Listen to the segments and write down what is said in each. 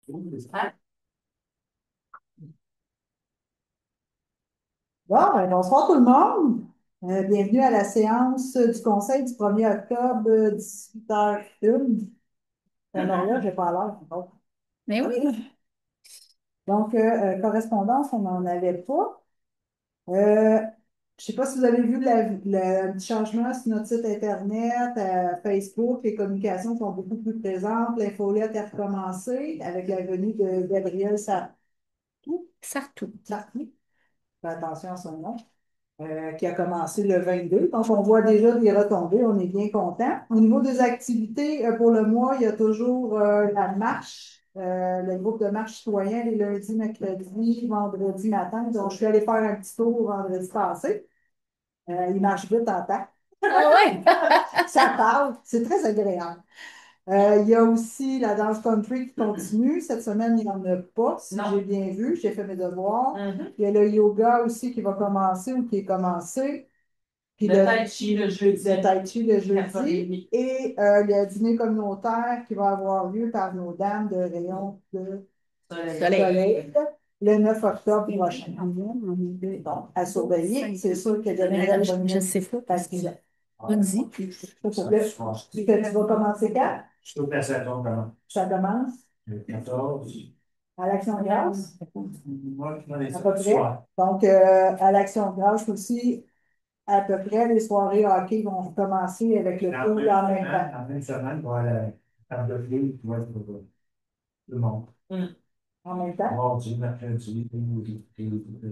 Bon, ben, bonsoir tout le monde. Bienvenue à la séance du Conseil du 1er octobre, 18h01. Maria, j'ai pas l'heure. Bon. Mais oui, Donc, correspondance, on n'en avait pas. Je ne sais pas si vous avez vu le petit changement sur notre site Internet, Facebook, les communications sont beaucoup plus présentes. L'infolette a recommencé avec la venue de Gabriel Sartou. Sartrou. Fais attention à son nom. Qui a commencé le 22. Donc, on voit déjà des retombées, on est bien content. Au niveau des activités, pour le mois, il y a toujours la marche, le groupe de marche citoyen les lundis, mercredis, vendredi matin. Donc, je suis allée faire un petit tour vendredi passé. Il marche vite en temps. Ah ouais? Ça parle, c'est très agréable. Il y a aussi la danse country qui continue. Cette semaine, il n'y en a pas, si j'ai bien vu. J'ai fait mes devoirs. Il y a le yoga aussi qui va commencer ou qui est commencé. Puis Le tai chi le jeudi. Le tai chi le jeudi. 4h30. Et le dîner communautaire qui va avoir lieu par nos dames de rayon de soleil le 9 octobre prochain. Donc, à surveiller, c'est sûr que Gabriel va Je sais pas parce que. venir. Vas-y. Tu vas commencer quand? Je suis au placement comment? Ça commence Le 14. à l'Action de grâce, Moi, je m'en ai à ça peu ce près. soir. Donc, à l'Action de grâce aussi, à peu près, les soirées hockey vont commencer avec le La pool même en même semaine, temps. la même semaine, pour la table de fruits, tu vois, pour tout le monde. En même temps. Mardi, mercredi, et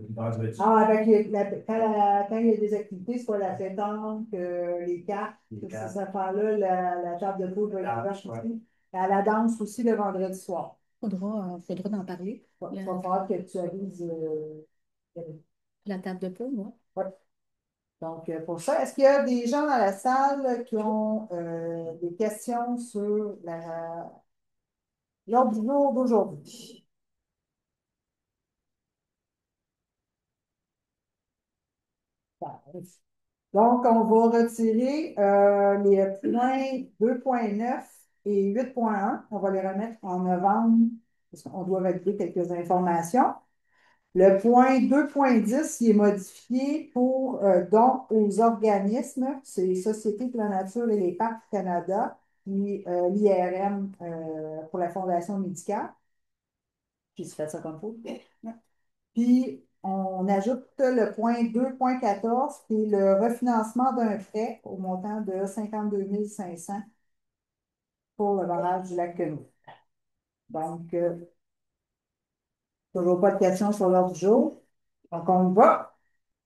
vendredi. Ah, avec quand il y a des activités, soit la pétanque, les cartes, toutes ces affaires-là, la table de pool va être ouverte aussi. À la danse aussi le vendredi soir. Faudra en parler. Il va falloir que tu avises. La table de poule, moi. Ouais. Donc, pour ça, est-ce qu'il y a des gens dans la salle qui ont des questions sur l'ordre du jour d'aujourd'hui? Donc, on va retirer les points 2,9 et 8,1. On va les remettre en novembre parce qu'on doit valider quelques informations. Le point 2,10, il est modifié pour dons aux organismes. C'est les Sociétés de la Nature et les Parcs Canada, puis l'IRM pour la Fondation médicale. J'ai fait ça comme faut. Puis, on ajoute le point 2,14, qui est le refinancement d'un prêt au montant de 52 500 pour le barrage du lac Queneau. Donc, toujours pas de questions sur l'ordre du jour. Donc, on y va.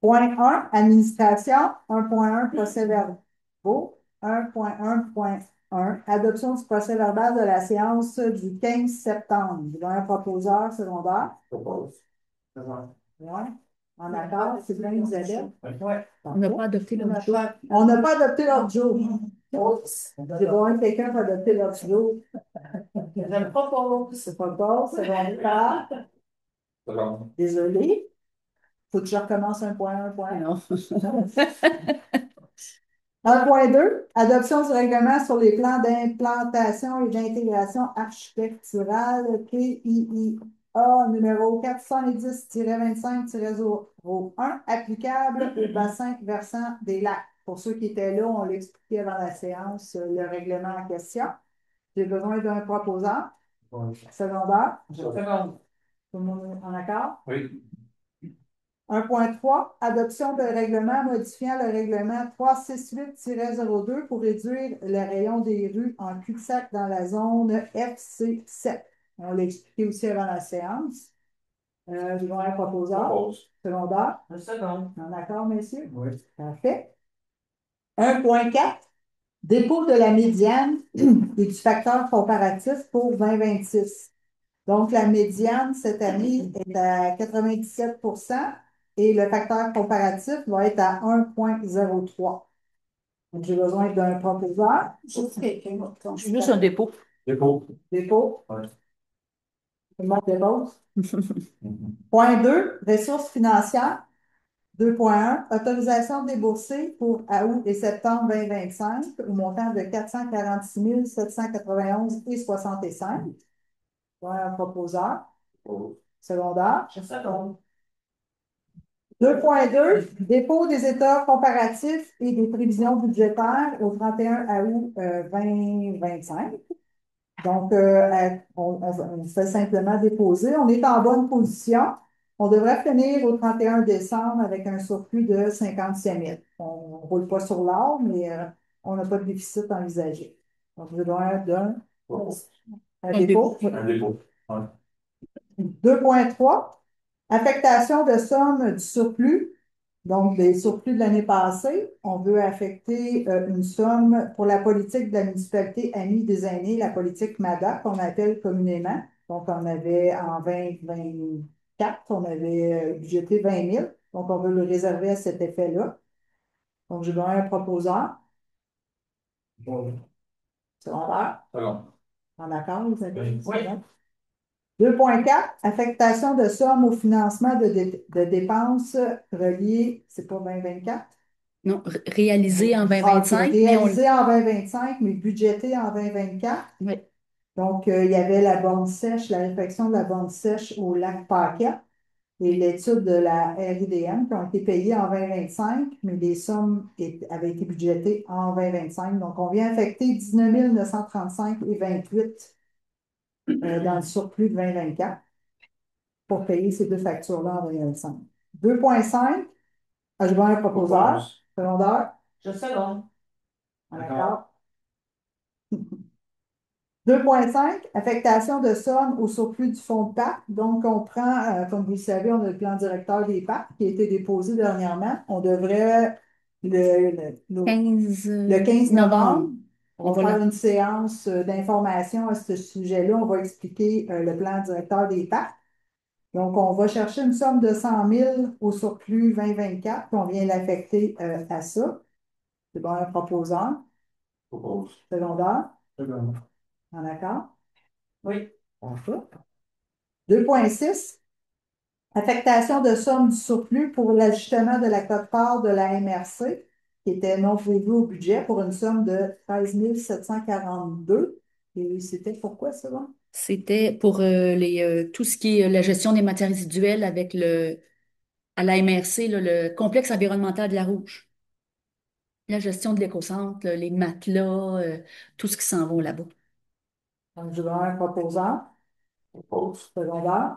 Point 1, administration. 1,1, procès-verbaux. 1,1.1, adoption du procès-verbal de la séance du 15 septembre. Il y a un proposeur secondaire. Propose. Ouais. En accord, c'est bien, Isabelle? Oui. On n'a pas adopté l'ordre du jour. On n'a pas adopté l'ordre du jour. C'est bon, quelqu'un va adopter l'ordre du jour. J'aime pas pour C'est pas bon, c'est bon. Désolé. Faut que je recommence 1,1. Non. 1,2, adoption du règlement sur les plans d'implantation et d'intégration architecturale PIIA numéro 410-25-01 applicable au bassin versant des lacs. Pour ceux qui étaient là, on l'expliquait avant la séance, le règlement en question. J'ai besoin d'un proposant. Secondaire. Seconde. Tout le monde est en accord? Oui. 1,3, adoption de règlement modifiant le règlement 368-02 pour réduire le rayon des rues en cul-de-sac dans la zone FC7. On l'a expliqué aussi avant la séance. Je vais un proposeur. Propose. Secondaire. Un second. En accord, messieurs? Oui. Parfait. 1,4, dépôt de la médiane et du facteur comparatif pour 2026. Donc, la médiane cette année est à 97 et le facteur comparatif va être à 1,03. Donc, j'ai besoin d'un proposeur. Juste un dépôt. Dépôt. Dépôt. Ouais. Tout le monde dépose. Point 2, ressources financières. 2,1, autorisation déboursée pour août et septembre 2025 au montant de 446 791,65. Un proposeur. Oppose. Secondaire. Je seconde. 2.2, dépôt des états comparatifs et des prévisions budgétaires au 31 août 2025. Donc, on fait simplement déposer. On est en bonne position. On devrait finir au 31 décembre avec un surplus de 57 000. On ne roule pas sur l'or, mais on n'a pas de déficit envisagé. Donc, je dois un dépôt. Un dépôt. Ouais. 2.3, affectation de sommes du surplus, donc des surplus de l'année passée. On veut affecter une somme pour la politique de la municipalité Amis des aînés, la politique MADA, qu'on appelle communément. Donc, on avait en 2024, on avait budgété 20 000. Donc, on veut le réserver à cet effet-là. Donc, je donne un proposeur. Bon. Secondaire. Seconde. En accord, vous avez? Oui. 2.4, affectation de sommes au financement de dépenses reliées, c'est pas 2024? Non, réalisé en Ah, 2025, c'est mais on... réalisé en 2025, mais budgété en 2024. Oui. Donc, il y avait la borne sèche, la réfection de la borne sèche au lac Paquet et l'étude de la RIDM qui ont été payées en 2025, mais les sommes avaient été budgétées en 2025. Donc, on vient affecter 19 935 et 28 dans le surplus de 2024 pour payer ces deux factures-là en 2025. 2.5, ajouter un proposeur, secondaire, Je seconde. en accord. 2.5, affectation de sommes au surplus du fonds de parc. Donc, on prend, comme vous le savez, on a le plan directeur des parcs qui a été déposé dernièrement. On devrait, le 15 novembre, on va faire une séance d'information à ce sujet-là. On va expliquer le plan directeur des parcs. Donc, on va chercher une somme de 100 000 au surplus 2024, puis on vient l'affecter à ça. C'est bon, un proposeur. Oppose. Secondaire. Seconde. En accord? Oui. Parfait. 2.6, affectation de somme du surplus pour l'ajustement de la quote-part de la MRC, qui était non prévu au budget pour une somme de 13 742. Et c'était pourquoi ça, va? C'était pour tout ce qui est la gestion des matières résiduelles avec à la MRC, là, le complexe environnemental de la Rouge. La gestion de l'écocentre, là, les matelas, tout ce qui s'en va là-bas. Donc, je vais avoir un proposant. Oppose. Secondaire.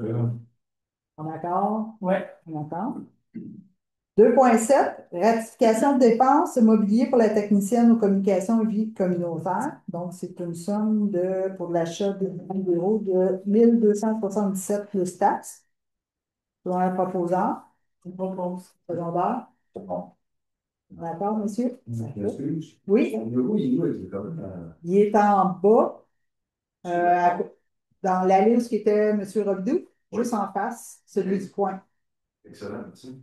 Seconde. En accord? Oui. En accord. 2.7, ratification de dépenses mobilier pour la technicienne aux communications et vie communautaire. Donc, c'est une somme pour l'achat de bureaux de 1277 plus taxes. Je vais avoir un proposant. Je propose. Secondaire. Seconde. D'accord, monsieur? M'excuse. Oui, Le bureau, il est où? Il est quand même, il est en bas, dans l'allée où ce qui était M. Robidoux, juste en face, celui du coin. excellent, merci.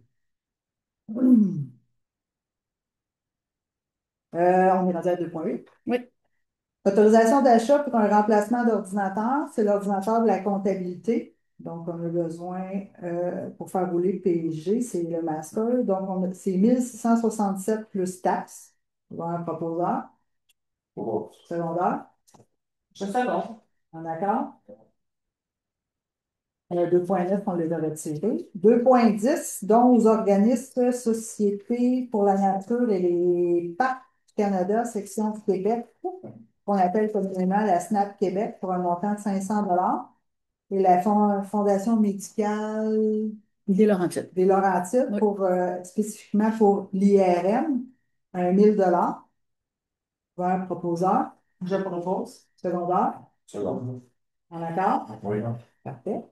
On est rendu à 2.8. Oui. Autorisation d'achat pour un remplacement d'ordinateur, c'est l'ordinateur de la comptabilité. Donc, on a besoin pour faire rouler PG, c'est le master. Donc, c'est 1667 plus taxes. On va un proposeur. Oppose. Secondaire. Je seconde. En accord? 2.9, on les a retirés. 2.10, dont aux organismes Société pour la nature et les parcs du Canada, section Québec, qu'on appelle communément la SNAP Québec, pour un montant de 500 et la Fondation médicale Des Laurentides. des Laurentides, Oui. spécifiquement pour l'IRM, 1 000 vers un proposeur. Je propose. Secondaire. Seconde. En accord? Oui. Parfait.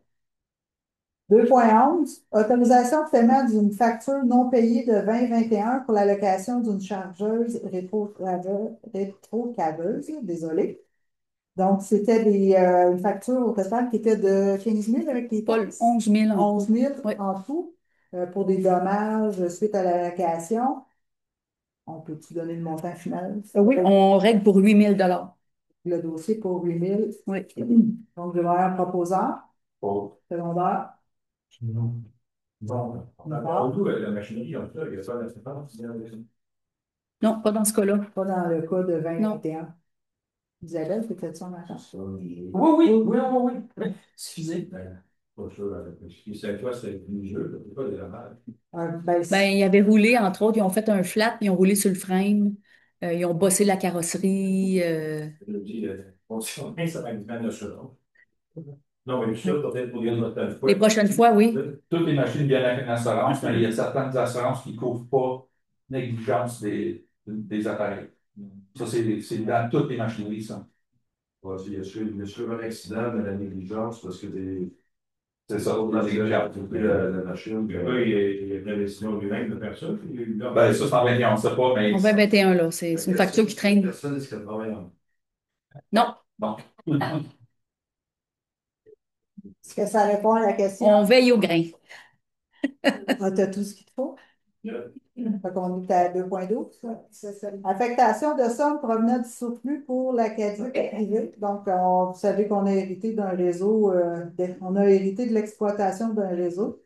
2.11, autorisation de paiement d'une facture non payée de 2021 pour la location d'une chargeuse rétrocaveuse, désolé. Donc, c'était une facture au total qui était de 15 000 avec les Paul, taxes. 11 000 en 11 tout. 000 Oui. en tout pour des dommages suite à la location. On peut-tu donner le montant final? Oui, on règle pour 8 000. Le dossier pour 8 000. Oui. Donc, je vais avoir un proposeur. Oppose. Secondaire. Non. Bon, D'accord. surtout, la machinerie, en tout cas, il n'y a pas d'assistance. Non, pas dans ce cas-là. Pas dans le cas de Non. 2021. Isabelle, peut-être en vacances? Oui, Oui. Suffisait. pas sûr. Si c'est toi, c'est plus jeu, c'est pas des dommages. Ben, Ben, ils avaient roulé, entre autres, ils ont fait un flat, puis ils ont roulé sur le frame, ils ont bossé la carrosserie. Je dis, si on ça va être bien assurant. Non, mais ça, peut-être pour une autre fois. Les prochaines fois, oui. Toutes les machines viennent avec une assurance, mais il y a certaines assurances qui ne couvrent pas négligence des appareils. Ça, c'est dans toutes les machineries, ça. Ouais, il y a sur un accident, mais la négligence, parce que des. C'est ça, Dans la les négligence. la machine. Le gars, il a fait la décision lui-même de faire ça. Ben, ça, c'est en 21, on ne sait pas, mais. En 2021, là, c'est une facture qui traîne. Personne n'est travaille en. Non, Bon. est-ce que ça répond à la question? on veille au grain. Ah, tu as tout ce qu'il te faut? Fait qu'on est à 2,12. C'est ça. Affectation de sommes provenant du surplus pour l'Acadie privée. Donc, vous savez qu'on a hérité d'un réseau, on a hérité de l'exploitation d'un réseau.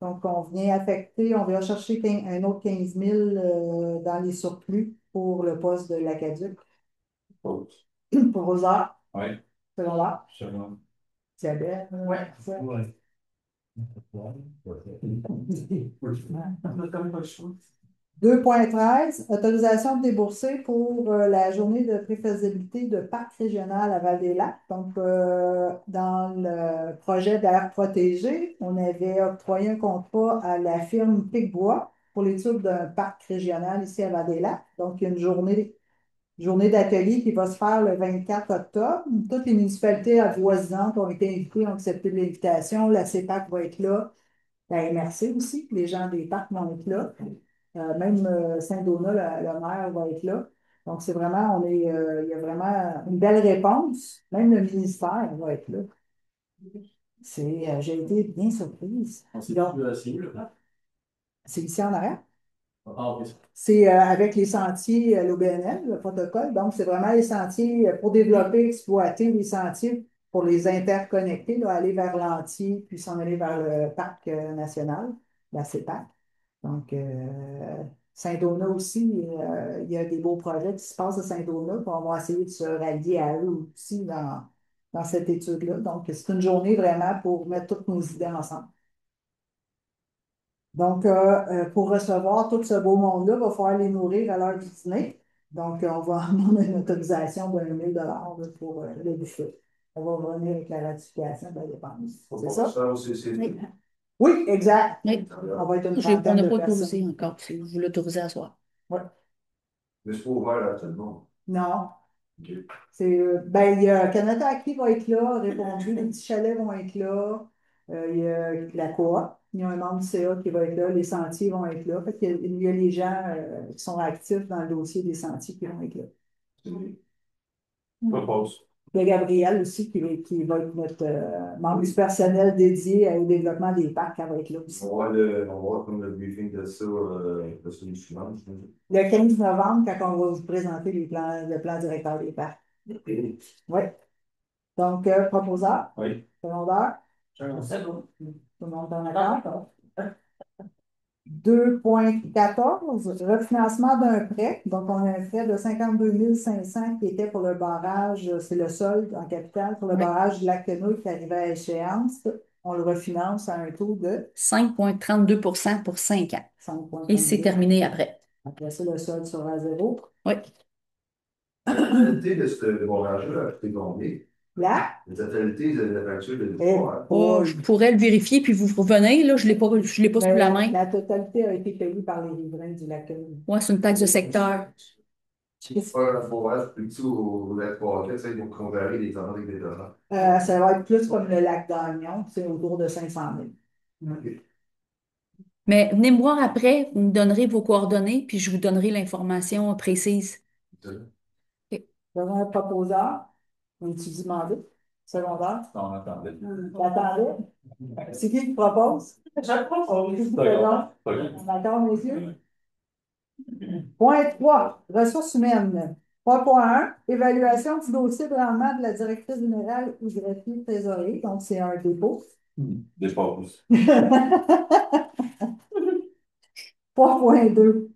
Donc, on vient affecter, on vient chercher un autre 15 000 dans les surplus pour le poste de l'Acadie, Pause. pour aux heures Oui, secondaires. sûrement. Isabelle? Oui, ça. Ouais. 2,13, autorisation de débourser pour la journée de préfaisabilité de parc régional à Val-des-Lacs. Donc, dans le projet d'air protégé, on avait octroyé un contrat à la firme Picbois pour l'étude d'un parc régional ici à Val-des-Lacs. Donc, il y a une journée d'atelier qui va se faire le 24 octobre. Toutes les municipalités avoisinantes ont été invitées, ont accepté l'invitation. La CEPAC va être là. La MRC aussi, les gens des parcs vont être là. Même Saint-Donat, le maire va être là. Donc, c'est vraiment, il y a vraiment une belle réponse. Même le ministère va être là. J'ai été bien surprise. Donc, c'est ici en arrière. Ah, oui. C'est avec les sentiers, l'OBNL, le protocole. Donc, c'est vraiment les sentiers pour développer, exploiter les sentiers pour les interconnecter, là, aller vers l'Antier, puis s'en aller vers le parc national, la CEPAC. Donc, Saint-Donat aussi, il y a des beaux projets qui se passent à Saint-Donat, puis on va essayer de se rallier à eux aussi dans cette étude-là. Donc, c'est une journée vraiment pour mettre toutes nos idées ensemble. Donc, pour recevoir tout ce beau monde-là, il va falloir les nourrir à l'heure du dîner. Donc, on va demander une autorisation de 1 000 là, pour le buffet. On va revenir avec la ratification de la dépense. C'est ça? Oui. Oui, exact. Oui. On va être une On trentaine n'a de pas personnes. autorisé encore, si vous l'autorisez à soir. Ouais. Mais c'est pas ouvert à tout le monde. Non. Ok. Ben, il y a Canada Acquis va être là, répondu, les petits chalets vont être là, il y a la coop, il y a un membre du CA qui va être là, les sentiers vont être là. Fait qu'il y a les gens qui sont actifs dans le dossier des sentiers qui vont être là. Propose. Il y a Gabriel aussi qui va être notre membre du personnel dédié au développement des parcs, elle va être là aussi. On va voir comme le briefing de ça la semaine suivante. Le 15 novembre, quand on va vous présenter le plan directeur des parcs. Oui. Donc, proposeur, Oui. secondaire. C'est bon. Tout le monde est en accord? 2,14, refinancement d'un prêt. Donc, on a un prêt de 52 500 qui était pour le barrage, c'est le solde en capital pour le Oui. barrage de Lac-Quenouille qui arrivait à échéance. On le refinance à un taux de 5,32 pour 5 ans. 5,32. Et c'est terminé après. Après ça, le solde sera à zéro. Oui. La totalité de ce barrage-là, c'est combien? Là, La totalité de la facture de eh, l'histoire. Oh, je pourrais le vérifier, puis vous revenez. Là, je ne l'ai pas sous la main. la totalité a été payée par les riverains du Lac-Quenouille. Ouais, c'est une taxe de secteur. C'est pas un forage plutôt au lac Pocket, ça, ils vont comparer les temps avec des dollars. Ça va être plus comme le lac d'Agnon, c'est autour de 500 000. Ok. Mais venez me voir après, vous me donnerez vos coordonnées, puis je vous donnerai l'information précise. C'est ça. OK. Devant un proposeur, un étudiant demandé, secondaire. On entendait. L'attendait. C'est qui propose? Je propose. C'est bon. D'accord, messieurs? Point 3, ressources humaines. 3,1, évaluation du dossier de rendement de la directrice générale ou greffier trésorerie. Donc, c'est un dépôt. Dépose. 3.2.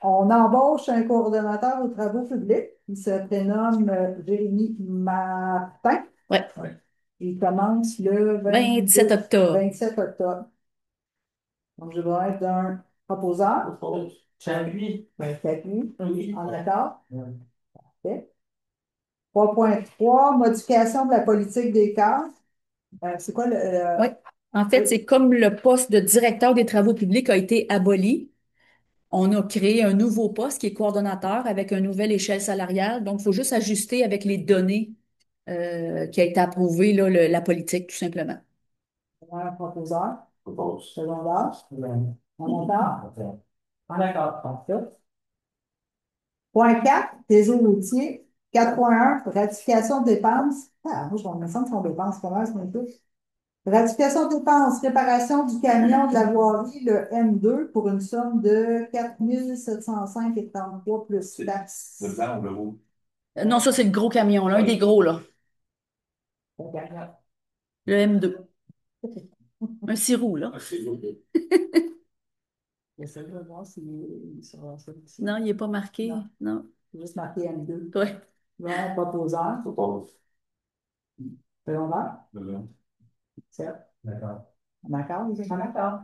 On embauche un coordonnateur aux travaux publics. Il se prénomme Jérémy Martin. Ouais. Il commence le 27 octobre. 27 octobre. Donc, je vais être un proposeur. J'appuie. T'appuies. Oui. En accord? Oui. Parfait. 3.3, modification de la politique des cadres. C'est quoi Oui. En fait, c'est comme le poste de directeur des travaux publics a été aboli. On a créé un nouveau poste qui est coordonnateur avec une nouvelle échelle salariale. Donc, il faut juste ajuster avec les données qui a été approuvée, là, la politique, tout simplement. un proposeur? Propose. Secondaire? En accord? En accord. Parfait. Point 4, réseau routier. 4.1, ratification de dépenses. Ah, moi, je me sens que son dépense, comment est-ce qu'on fait? Ratification de dépenses, réparation du camion de la voirie, le M2, pour une somme de 4 705,33 plus taxes. Le blanc ou le rouge? Non, ça, c'est le gros camion, là, un des gros, là. Regarde. Le M2. Un 6 roues, là. J'essaie de voir s'il sera ça ici. Non, il n'est pas marqué. Non. Non. C'est juste marqué M2. Ouais. Bon, proposeur. Propose. Secondaire. Le blanc. Certes. D'accord. En accord? En accord.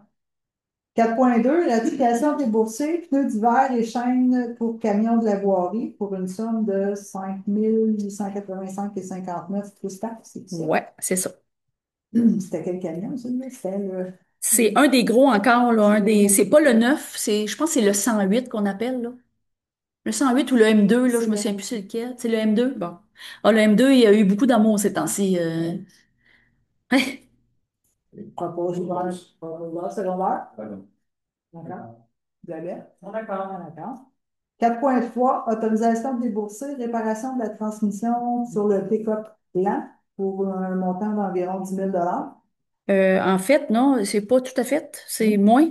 4.2, ratification déboursée, pneus d'hiver et chaînes pour camions de la voirie pour une somme de 5 885,59 plus taxes. C'est ça? Ouais, c'est ça. C'était quel camion, celui-là? C'était le. C'est un des gros encore, là. C'est pas le 9, je pense que c'est le 108 qu'on appelle, là. Le 108 ou le M2, là, je me souviens plus c'est lequel. C'est le M2? Bon. Ah, le M2, il y a eu beaucoup d'amour ces temps-ci. Ouais. Proposeur secondaire. Pardon. D'accord. Isabelle? D'accord. D'accord. 4.3, autorisation de débourser, réparation de la transmission sur le pick-up blanc pour un montant d'environ 10 000 En fait, non, c'est pas tout à fait. C'est moins.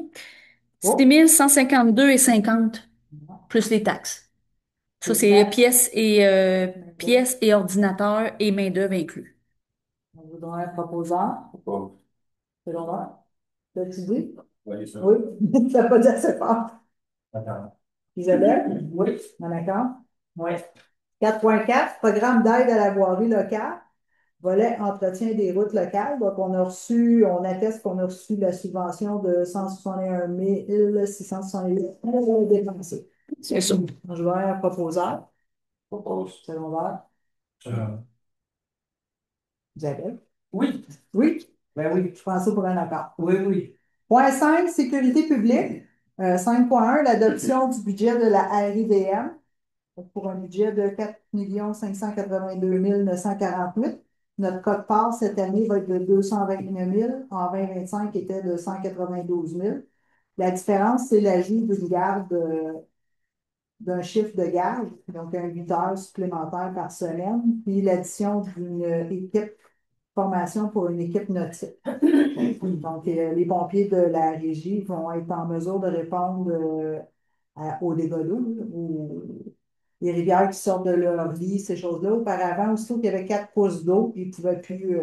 Oh. 6 152,50 plus les taxes. Ça, Les c'est taxes. pièces et ordinateurs et main-d'œuvre inclus. On voudrait un proposeur. Propose. Secondaire. T'as-tu dit? Voyez ça. Oui. Ça n'a pas dit assez fort. D'accord. Isabelle? Oui. En accord? Oui. 4.4, programme d'aide à la voirie locale. Volet entretien des routes locales. Donc, on atteste qu'on a reçu la subvention de 161 668 dépensés. C'est ça. Je vais un proposeur. Propose. Secondaire. Isabelle? Oui. Oui. Ben oui. Je prends ça pour un accord. Oui, oui. Point 5, sécurité publique. 5.1, l'adoption du budget de la RIDM pour un budget de 4 582 948. Notre code-part cette année va être de 229 000. En 2025, était de 192 000. La différence, c'est l'ajout d'une garde, d'un chiffre de garde, donc un 8 heures supplémentaires par semaine, puis l'addition d'une équipe formation pour une équipe nautique. Donc, les pompiers de la régie vont être en mesure de répondre aux dégâts d'eau, aux les rivières qui sortent de leur lit, ces choses-là. Auparavant, aussitôt qu'il y avait 4 pouces d'eau, ils ne pouvaient plus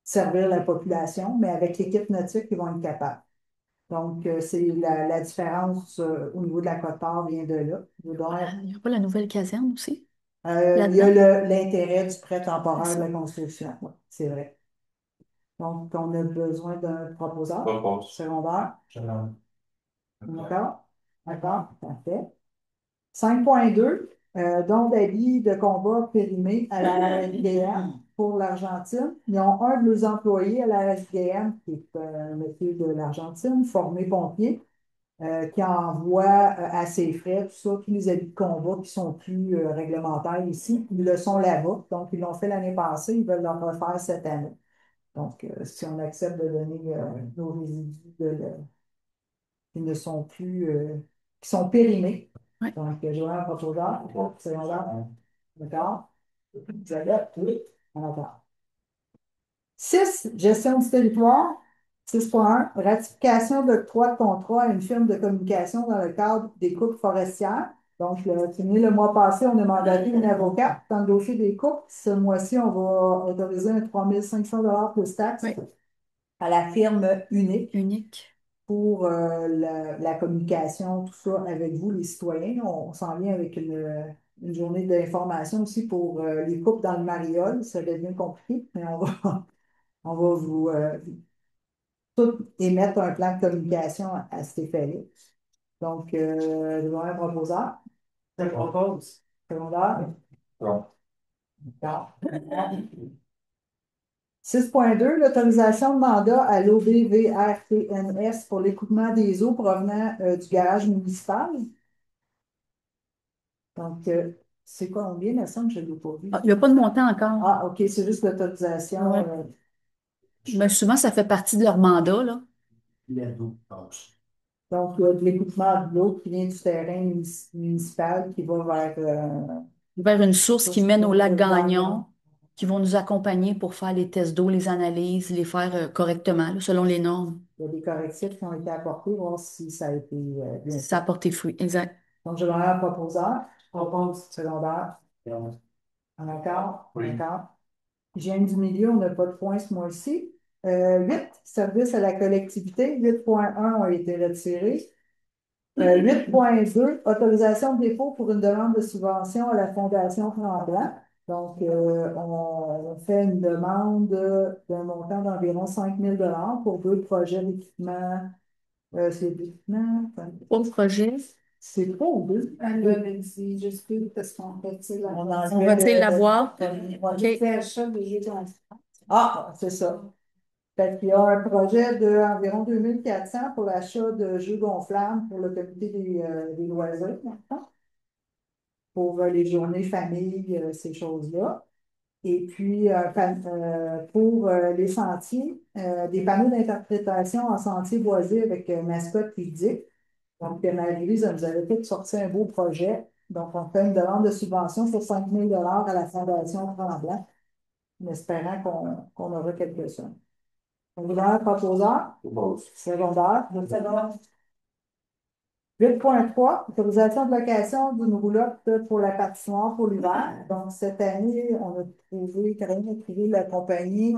servir la population, mais avec l'équipe nautique, ils vont être capables. Donc, c'est la différence au niveau de la quote-part vient de là. Il n'y a pas la nouvelle caserne aussi? Il y a l'intérêt du prêt temporaire de la construction. Oui, c'est vrai. Donc, on a besoin d'un proposeur Propose. secondaire. Secondaire. D'accord? D'accord, parfait. 5.2, don d'avis de combat périmé à la SDM pour l'Argentine. Ils ont un de nos employés à la SDM, qui est un monsieur de l'Argentine, formé pompier, qui envoie à ses frais, tout ça, tous les avis de combat qui sont plus réglementaires ici. Ils le sont là-bas. Donc, ils l'ont fait l'année passée, ils veulent le refaire cette année. Donc, si on accepte de donner nos résidus qui ne sont plus, qui sont périmés. Ouais. Donc, je vois un proposeur, secondaire. D'accord? Isabelle? Oui. D'accord. 6, gestion du territoire. 6.1, ratification d'octroi de contrat à une firme de communication dans le cadre des coupes forestières. Donc, le mois passé, on a mandaté une avocate dans le dossier des coupes. Ce mois-ci, on va autoriser un 3 500 plus taxes Oui. à la firme unique. Unique. pour la communication, tout ça, avec vous, les citoyens. On s'en vient avec une journée d'information aussi pour les couples dans le mariole. Ça devient compliqué, mais on va vous tout émettre un plan de communication à cet effet-là. Donc, je vais un proposeur. Je propose. Secondaire. Bon. D'accord. 6.2, l'autorisation de mandat à l'OBVRTNS pour l'écoupement des eaux provenant du garage municipal. Donc, c'est combien, la somme? Je ne l'ai pas vu. Ah, il n'y a pas de montant encore. Ah, OK, c'est juste l'autorisation. Ouais. Mais souvent, ça fait partie de leur mandat, là. Donc, il y a de l'écoupement de l'eau qui vient du terrain municipal qui va Vers une source qui mène au lac Gagnon, Gagnon. qui vont nous accompagner pour faire les tests d'eau, les analyses, les faire correctement, là, selon les normes. Il y a des correctifs qui ont été apportés, voir si ça a été bien Si fait. ça a porté fruit. Exact. Donc, je vais avoir un proposeur. Propose. Secondaire. En accord? Oui. D'accord. Hygiène du milieu, on n'a pas de points ce mois-ci. 8, services à la collectivité. 8.1 ont été retirés. 8.2, autorisation de dépôt pour une demande de subvention à la Fondation Tremblant. Donc, on fait une demande d'un montant d'environ 5 000 pour 2 projets d'équipement. C'est d'équipement. Au projet, C'est pas ou 2? Elle m'avait dit, je sais parce qu'on retire la boîte. on retire la boîte. On fait achat de jeux d'enfants. Ah, c'est ça. Fait qu'il y a un projet d'environ 2400 pour l'achat de jeux gonflables pour le comité des loisirs, maintenant, pour les journées famille, ces choses-là. Et puis, pour les sentiers, des panneaux d'interprétation en sentier boisé avec mascotte ludique. Donc, Marie-Louise nous avait fait sortir un beau projet. Donc, on fait une demande de subvention pour 5 000 à la Fondation Tremblant, en espérant qu'on aura quelque chose. On voudrait un proposeur. Secondaire. 8.3, autorisation de location d'une roulotte pour la patinoire pour l'hiver. Donc, cette année, on a trouvé, Karine a trouvé la compagnie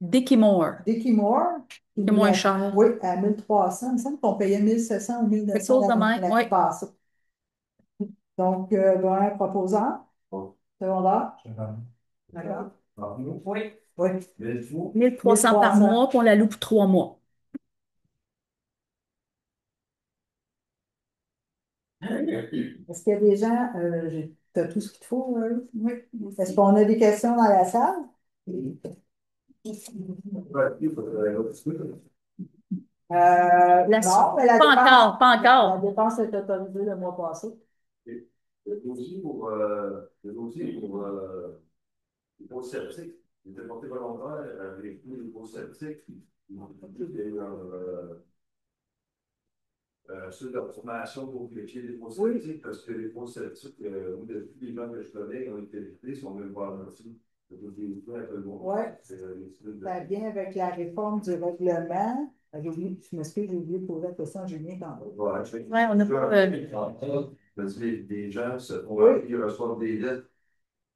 Dicky Moore. Dicky Moore. C'est moins cher. Oui, à 1300. Il me semble qu'on payait 1700 ou 1900 Quelque chose de même, l'année oui. passée. Donc, un proposant. Secondaire. D'accord. Oui. Oui. 1300 par 1300. mois, puis on la loue pour 3 mois. Est-ce qu'il y a des gens, tu as tout ce qu'il te faut, oui. Est-ce qu'on a des questions dans la salle? Non, mais la Pas dépense, encore, pas encore. la dépense est autorisée le mois passé. Le dossier pour les pauses sceptiques, il était porté volontaire avec tous les pauses sceptiques. Ils ont fait sur leur formation pour vérifier les pauses sceptiques, parce que les pauses sceptiques, depuis les gens que je connais, ont été évités, si on veut le voir aussi. Oui, ça vient avec la réforme du règlement. J'ai oublié, je m'excuse, j'ai oublié de poser la question à Julien tantôt. Oui, on n'a pas. Parce que les gens ils reçoivent des lettres,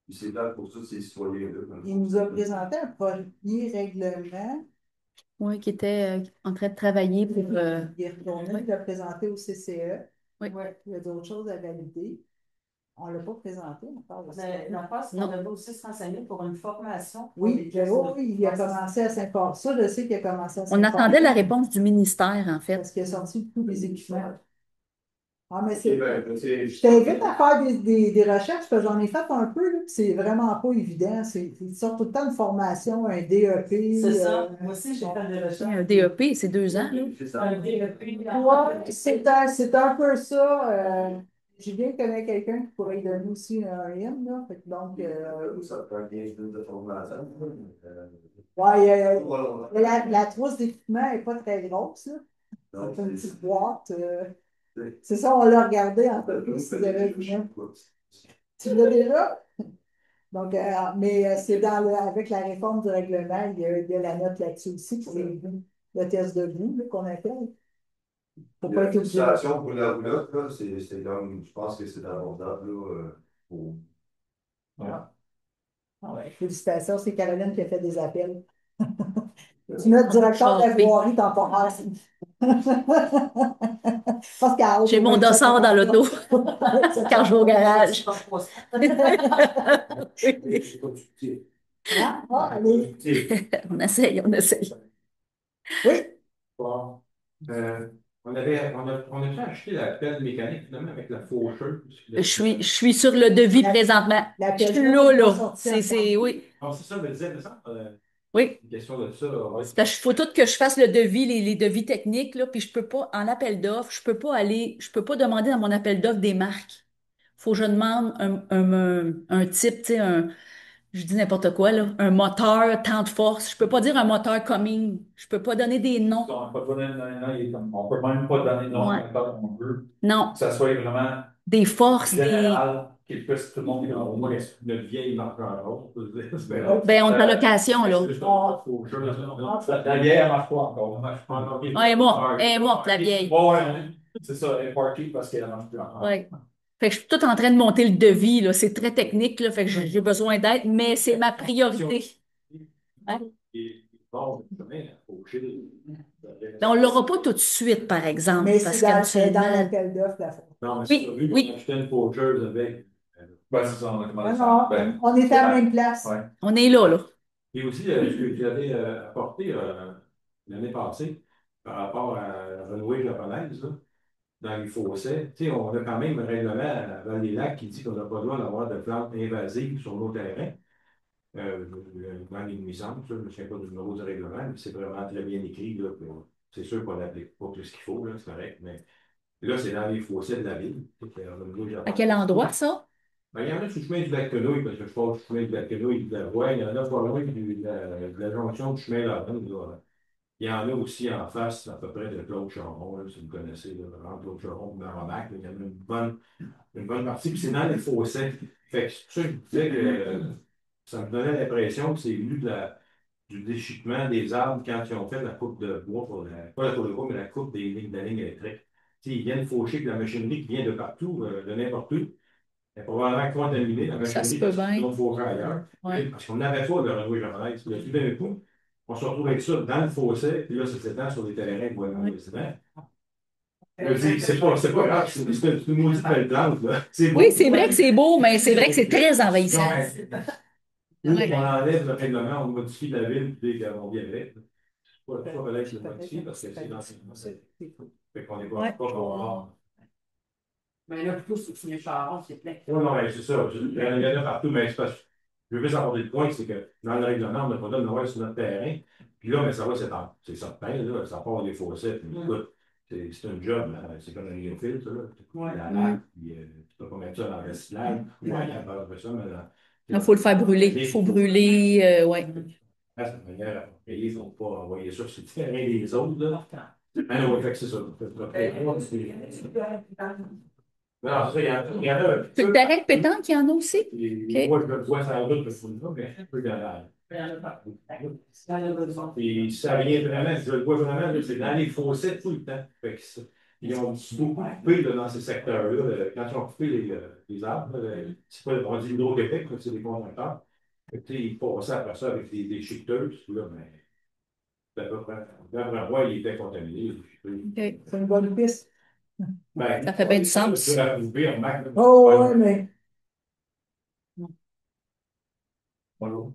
puis c'est là pour tous ces citoyens-là. Il nous a présenté un premier règlement. Oui, qui était en train de travailler pour. Il est retourné, il l'a présenté au CCE. Oui. Ouais, il y a d'autres choses à valider. On ne l'a pas présenté encore. Mais l'affaire, c'est qu'on avait aussi se renseigner pour une formation. Oui, il a commencé à s'informer. Ça, je sais qu'il a commencé à On s'informer. attendait la réponse du ministère, en fait. Parce qu'il a sorti tous les équipements. Ah, mais Je je t'invite à faire des recherches, parce que j'en ai fait un peu, là, puis c'est vraiment pas évident. Ils sortent tout le temps de formation, un DEP. C'est ça. Moi aussi, j'ai fait des recherches. Un DEP, c'est 2 ans, là. Un DEP. Ouais, c'est un peu ça. Julien connaît quelqu'un qui pourrait lui donner aussi un IM, là. Fait que donc, ça prend 15 minutes de formation. ouais, la trousse d'équipement n'est pas très grosse, là. C'est une petite boîte. C'est ça, on l'a regardé un peu plus. Si vous avez vu. Tu l'as déjà? Donc, mais c'est avec la réforme du règlement, il y a la note là-dessus aussi, c'est le test de goût qu'on appelle. Faut pas être obligé. L'utilisation pour la roulotte, là, c'est comme, je pense que c'est abordable, là, pour... Ah ouais, félicitations, c'est Caroline qui a fait des appels. C'est notre directeur de la voirie temporaire. Parce qu'à J'ai mon dossard dans l'auto quand je vais au garage. Ah, allez. On essaye, on essaye. Oui, Bon. On a fait acheter la pelle mécanique finalement avec la faucheuse. Je suis sur le devis présentement. la Je suis Peugeot là. va sortir Oui, Ah, c'est ça, me disait ça. oui. Une question de ça. Ouais. C'est parce qu'il faut tout que je fasse le devis, les devis techniques, là, puis je peux pas, en appel d'offres, je peux pas demander dans mon appel d'offres des marques. Faut que je demande un type, tu sais, je dis n'importe quoi, là, un moteur, tant de force. Je peux pas dire un moteur Cumming. Je peux pas donner des noms. On peut pas donner on peut même pas donner de nom Ouais. quand on veut. Non, Que ça soit vraiment des forces, général, qu'il puisse tout le monde au moins une vieille marque en or. Ben, on est en location, là. La vieille, elle marche pas encore. Ouais, elle est morte, la vieille. Ouais, c'est ça, elle est partie parce qu'elle marche plus encore. Ouais. Fait que je suis tout en train de monter le devis, là. C'est très technique, là. Fait que j'ai besoin d'aide, mais c'est ma priorité. Hein? On l'aura pas tout de suite, par exemple, mais parce c'est dans qu'habituellement. l'appel d'offres. Non, mais Oui, c'est vu, oui. on achetait une faucheuse avec. Ben, c'est ça, on a commandé Non, ça. non, Ben, on est à la même place. ouais. On est là, là. Et aussi, ce que j'avais apporté l'année passée par rapport à la renouée japonaise, là, dans les fossés, tu sais, on a quand même un règlement dans les lacs qui dit qu'on n'a pas le droit d'avoir de plantes invasives sur nos terrains. Dans les nuisances, je ne me souviens pas du numéro du règlement, mais c'est vraiment très bien écrit. Là, c'est sûr qu'on n'applique pas tout ce qu'il faut, là, c'est correct, mais là, c'est dans les fossés de la ville. À quel endroit, ça? Ben, il y en a sur le chemin du lac Quenouille, parce que je passe sur le chemin du lac Quenouille de la voie. Il y en a pas loin de la jonction du chemin Laurent. Il y en a aussi en face, à peu près, de Claude Charon, là, si vous connaissez, là, entre Claude Charon et Maromac. Il y en a une bonne partie, puis c'est dans les fossés. Fait que c'est pour ça que je vous disais que ça me donnait l'impression que c'est venu du déchiquement des arbres quand ils ont fait la coupe de bois, pas la coupe de bois, mais la coupe des lignes de ligne électrique. Tu sais, ils viennent faucher que la machinerie qui vient de partout, de n'importe où. Elle est probablement contaminée, la Ça se machinerie, peut parce qu'ils bien. l'ont fauché ailleurs. Ouais. Parce qu'on n'avait pas de renouée japonaise. Puis là, tout d'un coup, on se retrouve avec ça dans le fossé, puis là, ça s'étend sur des terrains de voisins résidents. Je dis, c'est pas grave, c'est une maudite belle plante, là. C'est beau. Oui, c'est vrai que c'est beau, mais c'est vrai que c'est très envahissant. Ou on enlève le règlement, on modifie la ville, puis dès qu'on vient avec. Pas fallait que je le modifie parce que c'est dans ces. Fait qu'on n'est Ouais. pas pour. Mais là, plutôt, c'est les charons, c'est plein. Non, non, mais c'est ça. Il y en a partout, mais c'est parce que je veux juste apporter le point, c'est que dans le règlement, on n'a pas le droit de Noël sur notre terrain. Puis là, mais ça va, c'est certain, là, ça part des fossés. Puis, écoute, c'est un job, là. C'est comme un géophile, ça, là. Ouais. La laque, puis tu peux pas mettre ça dans le recyclage. Ouais, à base de ça, mais Il faut le faire brûler. Il faut brûler, ouais. à cette manière, ils ne vont pas envoyer ça sur le terrain des autres, là. Ah non, ouais, fait que c'est ça. Non, ça, il y en a. Sur le terrain de pétanque, il y en a aussi? Moi, je le vois sur la route, je ne pas, mais un peu dans la. Et ça vient vraiment, je le vois vraiment, là, c'est dans les fossés tout le temps. Fait que ils ont beaucoup coupé là, dans ces secteurs-là. Quand ils ont coupé les arbres, c'est pas on dit l'hydro-Québec, c'est des conducteurs. Fait que, ils passaient après ça avec des déchiqueteuses, là, mais c'est à peu près. D'après moi, il était contaminé. OK. C'est une bonne piste. Ben, Ça fait bien du sens. Oh, ouais, mais. Bonjour.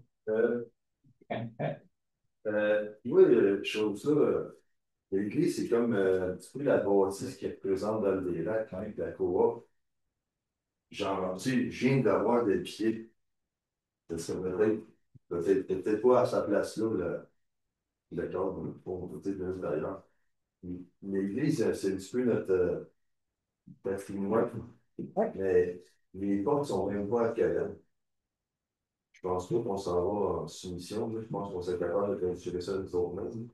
Moi, je trouve ça, l'église, c'est comme un petit peu la bâtisse qui est présente dans les lacs, hein, avec la coop. Genre, tu sais, je viens d'avoir des pieds. Ça serait peut-être pas à sa place là, le cadre, pour peut-être de l'extérieur. L'église, c'est un petit peu notre patrimoine. Mais les portes sont même pas accueillantes. Je pense pas qu'on s'en va en soumission. Là. Je pense qu'on serait capable de construire ça nous autres-mêmes.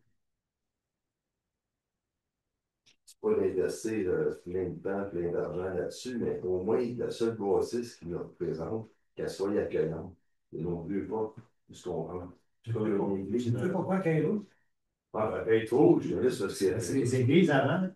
C'est pas d'investir plein de temps, plein d'argent là-dessus, mais au moins la seule grossisse qui nous représente, qu'elle soit accueillante. Et non plus pas ce qu'on prend. C'est comme une église. Tu sais pourquoi qu'elle est rouge? Ah, ben, être rouge, je laisse parce que C'est les églises avant,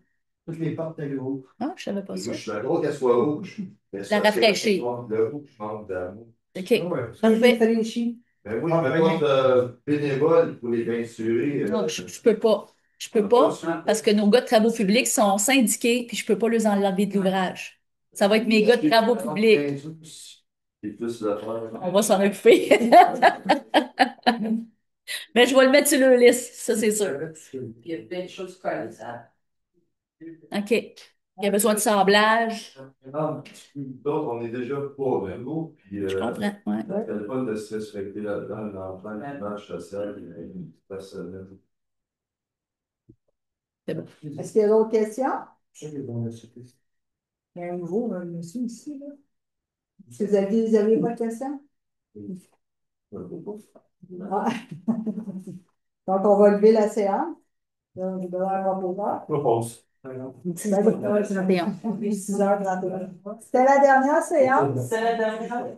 toutes les portes étaient rouges. Ah, je savais pas moi, ça. je suis d'accord qu'elle soit rouge. Mais La rafraîchir. Le rouge manque d'amour. OK. Ouais. Parfait. Réfléchis. Ben oui, je me porte bénévole pour les peinturer. Non, je peux pas. Je peux pas, parce que nos gars de travaux publics sont syndiqués, puis je peux pas les enlever de l'ouvrage. Ça va être mes gars de travaux publics. C'est plus le faire. On va s'en occuper. Mais je vais le mettre sur le liste, ça c'est sûr. Il y a plein de choses collantes. OK. Il y a besoin de sablage. Donc, on est déjà pas vraiment, puis Je comprends, ouais. il n'y a pas de se respecter là-dedans, l'enfant, l'image sociale, personnelle. C'est bon. Est-ce qu'il y a d'autres questions? C'est bon, c'est Il y a un nouveau monsieur ici, là. Si vous avez pas de questions? Ah. Donc, on va lever la séance. Donc, je vais avoir vos heures. Propose. 6h31. 6h31. C'était la dernière séance. C'est la dernière.